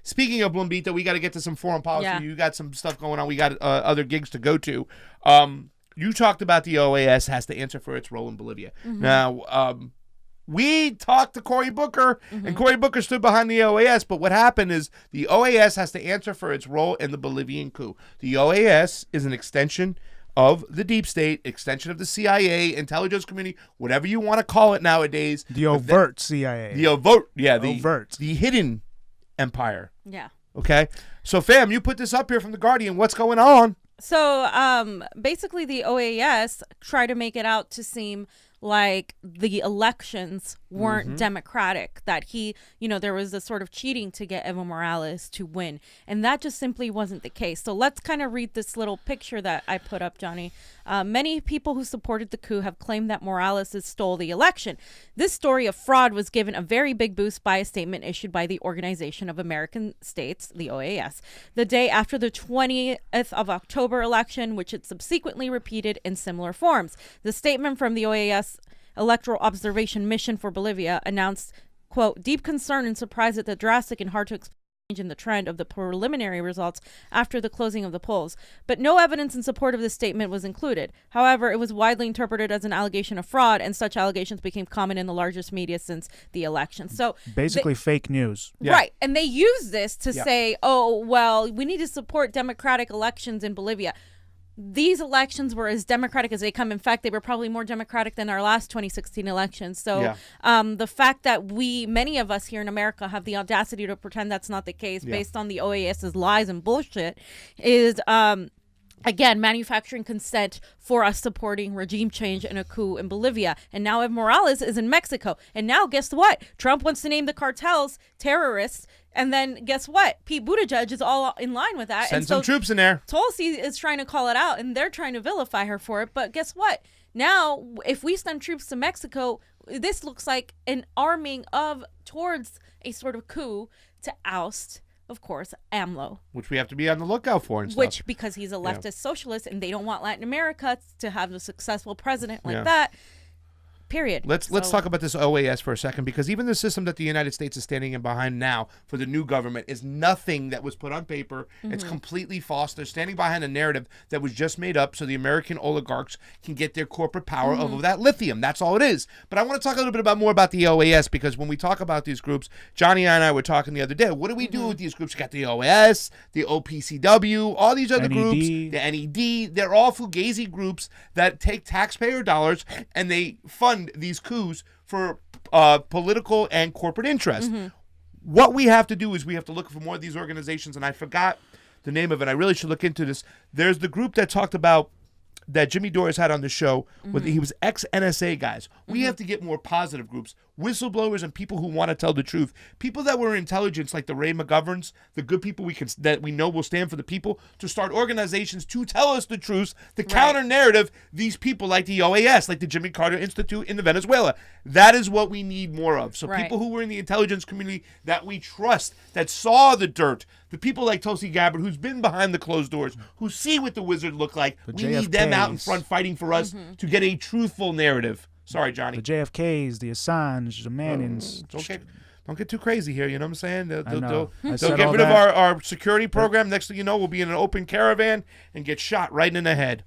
Speaking of Blombita, we got to get to some foreign policy. Yeah. You got some stuff going on. We got other gigs to go to. You talked about the OAS has to answer for its role in Bolivia. Now, we talked to Cory Booker, and Cory Booker stood behind the OAS, but what happened is the OAS has to answer for its role in the Bolivian coup. The OAS is an extension of the deep state, extension of the CIA, intelligence community, whatever you want to call it nowadays. The overt CIA. The overt, the hidden empire. Yeah. Okay? So, fam, you put this up here from The Guardian. What's going on? So basically the OAS tried to make it out to seem like the elections weren't democratic, that there was a sort of cheating to get Evo Morales to win. And that just simply wasn't the case. So let's kind of read this little picture that I put up, Johnny. Many people who supported the coup have claimed that Morales stole the election. This story of fraud was given a very big boost by a statement issued by the Organization of American States, the OAS, the day after the 20th of October election, which it subsequently repeated in similar forms. The statement from the OAS Electoral Observation Mission for Bolivia announced, quote, deep concern and surprise at the drastic and hard to explain change in the trend of the preliminary results after the closing of the polls. But no evidence in support of this statement was included. However, it was widely interpreted as an allegation of fraud, and such allegations became common in the largest media since the election. So basically fake news. Right. And they use this to say, oh, well, we need to support democratic elections in Bolivia. These elections were as democratic as they come. In fact, they were probably more democratic than our last 2016 elections. So the fact that many of us here in America have the audacity to pretend that's not the case based on the OAS's lies and bullshit is, again, manufacturing consent for us supporting regime change and a coup in Bolivia. And now Evo Morales is in Mexico. And now guess what? Trump wants to name the cartels terrorists. And then guess what? Pete Buttigieg is all in line with that. Send some troops in there. Tulsi is trying to call it out, and they're trying to vilify her for it. But guess what? Now, if we send troops to Mexico, this looks like an arming towards a sort of coup to oust, of course, AMLO. Which we have to be on the lookout for and stuff. Which, because he's a leftist socialist, and they don't want Latin America to have a successful president like that. Period. Let's talk about this OAS for a second, because even the system that the United States is standing in behind now for the new government is nothing that was put on paper. It's completely false. They're standing behind a narrative that was just made up so the American oligarchs can get their corporate power over that lithium. That's all it is. But I want to talk a little bit more about the OAS, because when we talk about these groups, Johnny and I were talking the other day. What do we do with these groups? You got the OAS, the OPCW, all these other groups, the NED. They're all fugazi groups that take taxpayer dollars and they fund these coups for political and corporate interest. What we have to do is we have to look for more of these organizations, and I forgot the name of it. I really should look into this. There's the group that talked about that Jimmy Doris had on the show. He was ex-NSA guys. We have to get more positive groups, whistleblowers and people who want to tell the truth. People that were in intelligence, like the Ray McGoverns, the good people that we know will stand for the people, to start organizations to tell us the truth, the counter narrative. These people like the OAS, like the Jimmy Carter Institute in Venezuela. That is what we need more of. So people who were in the intelligence community that we trust, that saw the dirt, the people like Tulsi Gabbard, who's been behind the closed doors, who see what the wizard look like. We need them out in front fighting for us to get a truthful narrative. Sorry, Johnny. The JFKs, the Assange, the Mannings. Don't get too crazy here. You know what I'm saying? They'll get rid of our security program. Next thing you know, we'll be in an open caravan and get shot right in the head.